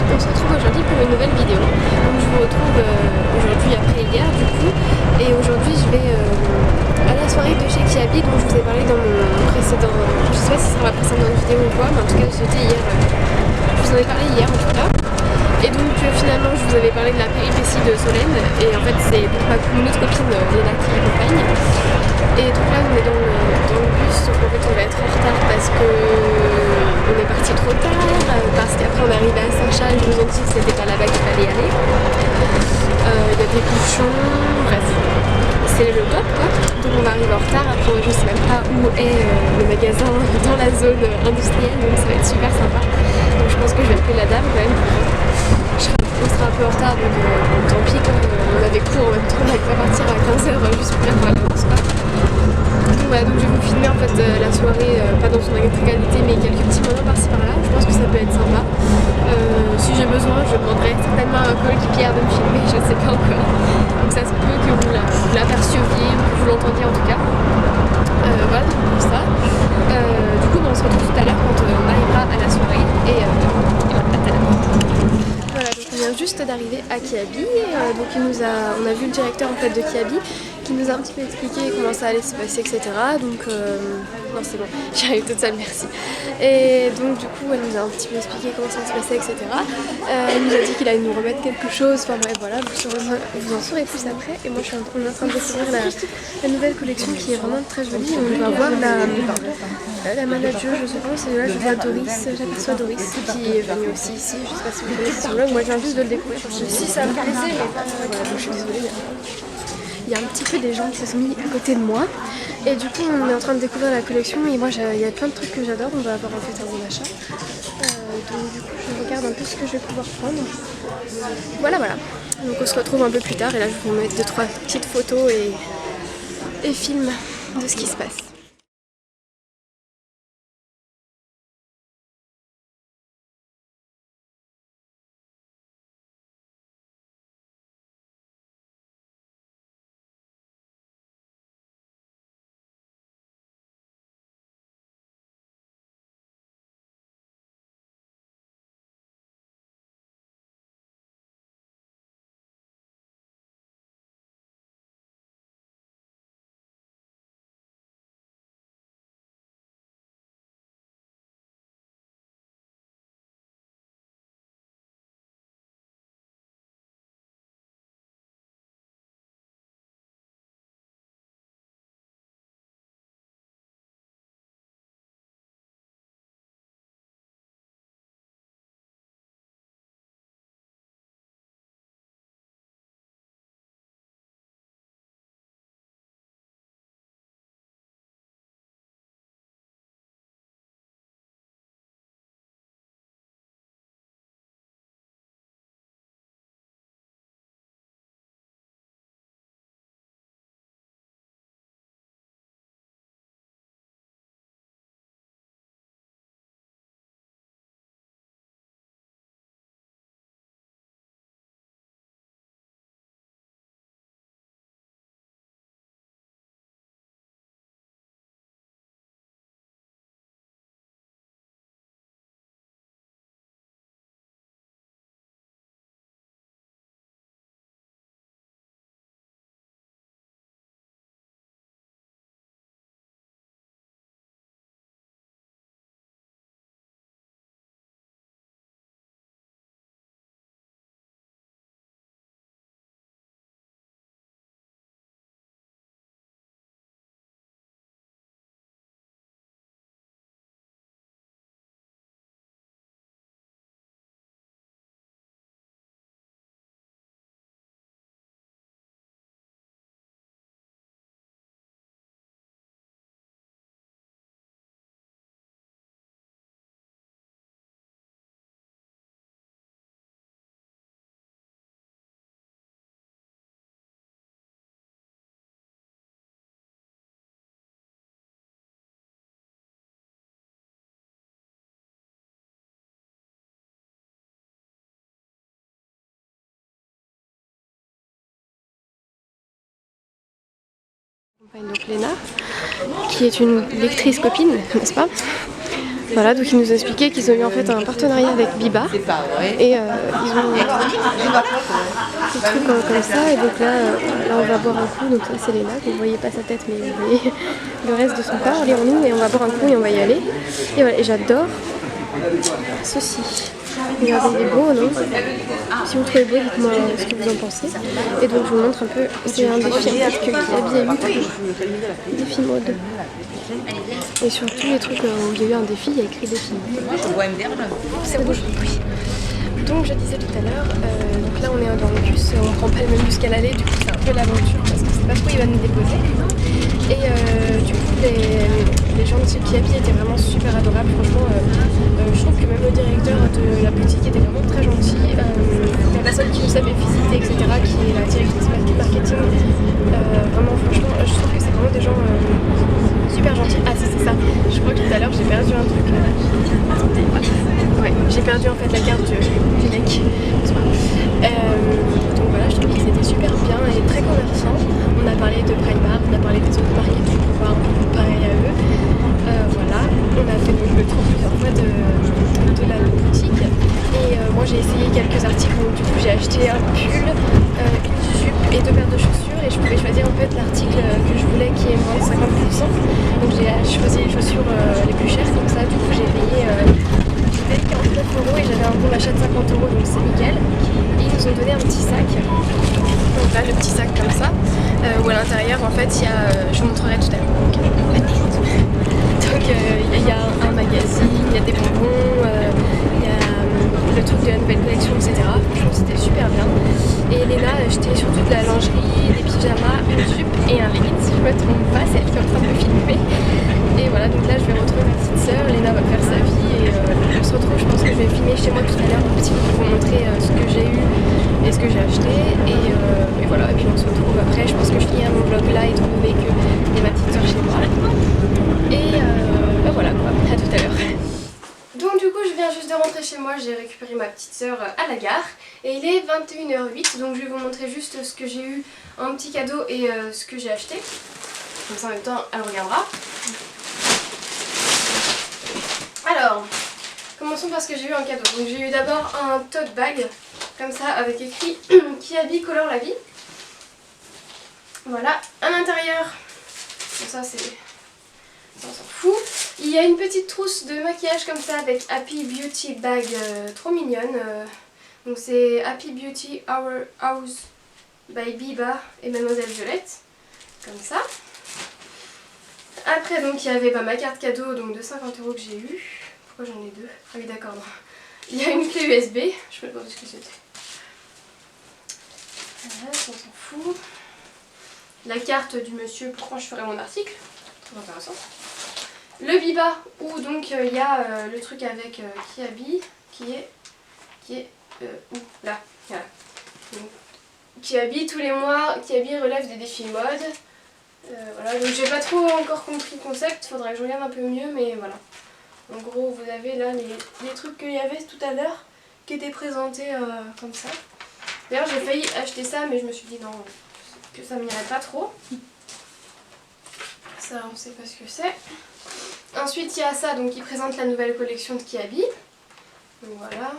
On se retrouve aujourd'hui pour une nouvelle vidéo. Donc je vous retrouve aujourd'hui après hier du coup. Et aujourd'hui je vais à la soirée de chez Kiabi dont je vous ai parlé dans mon précédent... Je sais pas si ce sera ma précédente vidéo ou quoi, mais en tout cas c'était hier. Je vous en ai parlé hier en tout cas. Et donc finalement je vous avais parlé de la péripétie de Solène. Et en fait c'est une autre copine Léna qui l'accompagne. Et donc là on est dans le bus, donc en fait on va être en retard parce que on est parti trop tard, parce qu'après on est arrivé à Saint-Charles, ils nous ont dit que c'était pas là-bas qu'il fallait aller. Il y a des bouchons, bref, c'est le top quoi. Donc on va arriver en retard, après je sais même pas où est le magasin dans la zone industrielle, donc ça va être super sympa. Donc je pense que je vais appeler la dame quand même. On sera un peu en retard, donc tant pis quoi, on avait cours en même temps, on n'allait pas partir à 15h juste pour aller à l'avance quoi. Donc voilà, donc je vais vous filmer en fait la soirée, pas dans son intégralité mais quelques petits moments par-ci par-là, je pense que ça peut être sympa. Si j'ai besoin, je demanderai certainement à un coéquipier de me filmer, je sais pas encore. Donc ça se peut que vous l'aperceviez ou que vous l'entendiez en tout cas. Voilà, donc pour ça. Du coup on se retrouve tout à l'heure quand on arrivera à la soirée et à tout à l'heure. Voilà, donc on vient juste d'arriver à Kiabi, donc on a vu le directeur en fait de Kiabi qui nous a un petit peu expliqué comment ça allait se passer, etc. Donc, non c'est bon, j'y arrive toute seule, merci. Et donc du coup elle nous a un petit peu expliqué comment ça se passait, etc. Elle nous a dit qu'il allait nous remettre quelque chose, enfin bref voilà, vous en saurez plus après. Et moi on est en train de découvrir la nouvelle collection qui est vraiment très jolie. On va voir la manager, je pense, et là je vois Doris, j'aperçois Doris qui est venue aussi ici, je sais pas si vous connaissez ce blog, moi je viens juste de le découvrir. Si ça me plaisait, mais voilà, donc je suis désolée. Il y a un petit peu des gens qui se sont mis à côté de moi et du coup on est en train de découvrir la collection et moi il y a plein de trucs que j'adore, on va avoir en fait un bon achat. Donc du coup je regarde un peu ce que je vais pouvoir prendre. Voilà. Donc on se retrouve un peu plus tard et là je vais vous mettre 2-3 petites photos et films de ce qui se passe. Donc Léna, qui est une lectrice copine, n'est-ce pas? Voilà, donc ils nous ont expliqué qu'ils ont eu en fait un partenariat avec Biba et ils ont des trucs comme ça, et donc là on va boire un coup, donc ça c'est Léna, vous ne voyez pas sa tête mais vous voyez le reste de son corps, Léon, et on va boire un coup et on va y aller. Et voilà, et j'adore ceci. Regardez, il est beau, non? Si vous trouvez beau, dites-moi ce que vous en pensez. Et donc je vous montre un peu, c'est un défi que Kiabi a eu, défi mode. Et surtout les trucs où il y a eu un défi, il y a écrit défi. C'est rouge? Oui. Donc je disais tout à l'heure, donc là on est dans le bus, on prend pas le même bus qu'à l'aller, du coup c'est un peu l'aventure parce qu'on sait pas trop où il va nous déposer. Et du coup les gens de chez Kiabi étaient vraiment super adorables, franchement je trouve que même le directeur de la boutique était vraiment très gentil. La personne qui nous avait visité, etc., qui est la directrice marketing, vraiment franchement je trouve que c'est vraiment des gens super gentils. Ah c'est ça, je crois que tout à l'heure j'ai perdu un truc. Attendez, ouais, j'ai perdu en fait la carte du mec. Donc voilà, je trouve qu'ils étaient super bien et très commerçants. On a parlé de Primark, on a parlé des autres marques et tout pour voir un peu pareil à eux. Voilà, on a fait donc le tour plusieurs fois de la boutique. Et moi j'ai essayé quelques articles, donc du coup j'ai acheté un pull, une jupe et 2 paires de chaussures, et je pouvais choisir en fait l'article que je voulais qui est moins de 50%. Donc j'ai choisi les chaussures les plus chères, comme ça du coup j'ai payé 49 € et j'avais un bon d'achat de 50 €, donc c'est nickel. Et ils nous ont donné un petit sac, donc là le petit sac comme ça, où à l'intérieur en fait il y a, je vous montrerai tout à l'heure. Donc il y a un magazine, il y a des bonbons, il y a le truc de la nouvelle collection, etc. Franchement c'était super bien. Et Léna a acheté surtout de la lingerie, des pyjamas, une jupe et un legging, si je me trompe pas, c'est elle qui est en train de me filmer. Et voilà, donc là je vais retrouver ma petite sœur, Léna va faire sa vie et on se retrouve, je pense que je vais filmer chez moi tout à l'heure un petit peu pour vous montrer ce que j'ai eu et ce que j'ai acheté. Et voilà, et puis on se retrouve après, je pense que je finirai mon vlog là et trouver que il y a ma petite sœur chez moi. Et bah voilà quoi, à tout à l'heure. Donc du coup je viens juste de rentrer chez moi, j'ai récupéré ma petite sœur à la gare et il est 21h08, donc je vais vous montrer juste ce que j'ai eu en petit cadeau et ce que j'ai acheté. Comme ça en même temps elle regardera. Alors, commençons par ce que j'ai eu en cadeau. Donc j'ai eu d'abord un tote bag comme ça avec écrit Kiabi colore la vie. Voilà, à l'intérieur, bon, ça c'est... on s'en fout. Il y a une petite trousse de maquillage comme ça avec Happy Beauty Bag, trop mignonne. Donc c'est Happy Beauty Our House by Biba et Mademoiselle Violette. Comme ça. Après donc il y avait ma carte cadeau donc de 50 € que j'ai eu. Pourquoi j'en ai deux? Ah oui d'accord. Il y a une clé USB. Je me demande ce que c'était. Voilà, ça, on s'en fout. La carte du monsieur pour quand je ferai mon article. Très intéressant. Le Biba où donc il y a le truc avec Kiabi qui est où là, voilà. Donc, Kiabi tous les mois, Kiabi relève des défis mode. Voilà, donc j'ai pas trop encore compris le concept, faudrait que je regarde un peu mieux, mais voilà. En gros vous avez là les trucs qu'il y avait tout à l'heure qui étaient présentés comme ça. D'ailleurs j'ai failli acheter ça mais je me suis dit non, que ça m'irait pas trop. Ça on sait pas ce que c'est. Ensuite il y a ça donc qui présente la nouvelle collection de Kiabi. Donc voilà.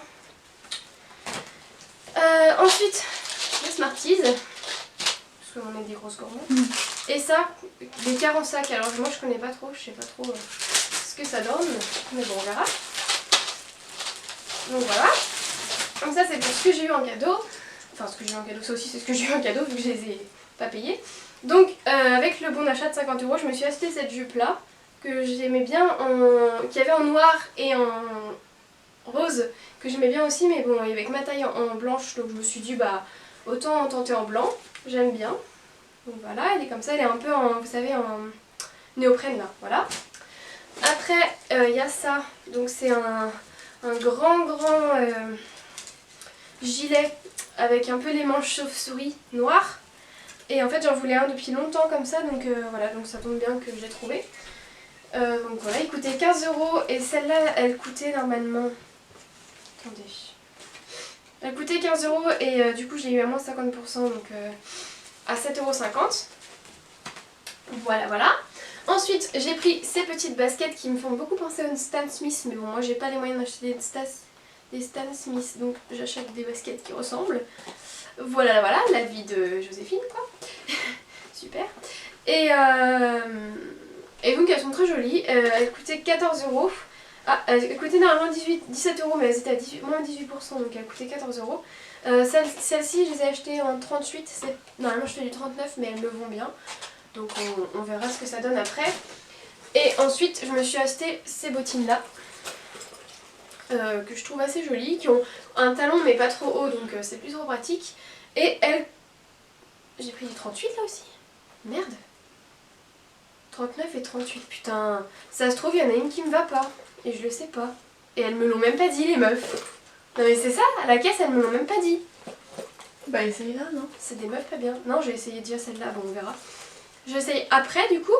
Ensuite les Smarties, parce qu'on est des grosses gourmandes. Et ça, des 40 sacs. Alors moi je connais pas trop, je sais pas trop ce que ça donne, mais bon on verra. Donc voilà. Donc ça c'est pour ce que j'ai eu en cadeau. Enfin ce que j'ai eu en cadeau, ça aussi c'est ce que j'ai eu en cadeau vu que je les ai pas payés. Donc avec le bon d'achat de 50 €, je me suis acheté cette jupe là que j'aimais bien, qui avait en noir et en rose, que j'aimais bien aussi, mais bon il y avait que ma taille en blanche, donc je me suis dit bah autant en tenter en blanc, j'aime bien. Donc voilà, elle est comme ça, elle est un peu en, vous savez, en néoprène là, voilà. Après il y a ça, donc c'est un grand gilet avec un peu les manches chauve-souris noires. Et en fait j'en voulais un depuis longtemps comme ça, donc voilà, donc ça tombe bien que je l'ai trouvé. Donc voilà, il coûtait 15 € et celle-là elle coûtait normalement... Attendez. Elle coûtait 15 € et du coup j'ai eu à moins 50%, donc à 7,50 €. Voilà, voilà. Ensuite j'ai pris ces petites baskets qui me font beaucoup penser à une Stan Smith, mais bon moi j'ai pas les moyens d'acheter des Stan Smith, donc j'achète des baskets qui ressemblent. Voilà, voilà, la vie de Joséphine quoi. Super. Et donc elles sont très jolies, elles coûtaient 14 €. Ah, elles coûtaient normalement 17 €, mais elles étaient à moins 18%, donc elles coûtaient 14 €. Celles-ci je les ai achetées en 38, normalement je fais du 39 mais elles me vont bien. Donc on verra ce que ça donne après. Et ensuite je me suis acheté ces bottines là. Que je trouve assez jolies, qui ont un talon mais pas trop haut, donc c'est plus trop pratique. Et elles... J'ai pris du 38 là aussi. Merde. 39 et 38, putain. Ça se trouve il y en a une qui me va pas. Et je le sais pas. Et elles me l'ont même pas dit les meufs. Non mais c'est ça, à la caisse elles me l'ont même pas dit. Bah essaye là, non? C'est des meufs pas bien. Non, j'ai essayé déjà celle-là, bon on verra. J'essaye après du coup.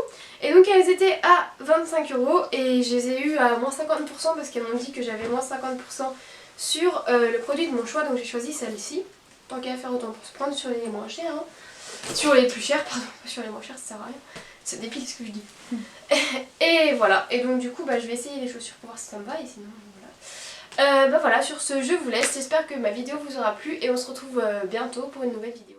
Et donc elles étaient à 25 € et je les ai eues à moins 50% parce qu'elles m'ont dit que j'avais moins 50% sur le produit de mon choix. Donc j'ai choisi celle-ci. Tant qu'à faire autant pour se prendre sur les moins chers. Hein. Sur les plus chers, pardon, pas sur les moins chers, ça sert à rien. C'est débile ce que je dis. Et voilà, et donc du coup bah, je vais essayer les chaussures pour voir si ça me va et sinon voilà. Bah voilà, sur ce je vous laisse, j'espère que ma vidéo vous aura plu et on se retrouve bientôt pour une nouvelle vidéo.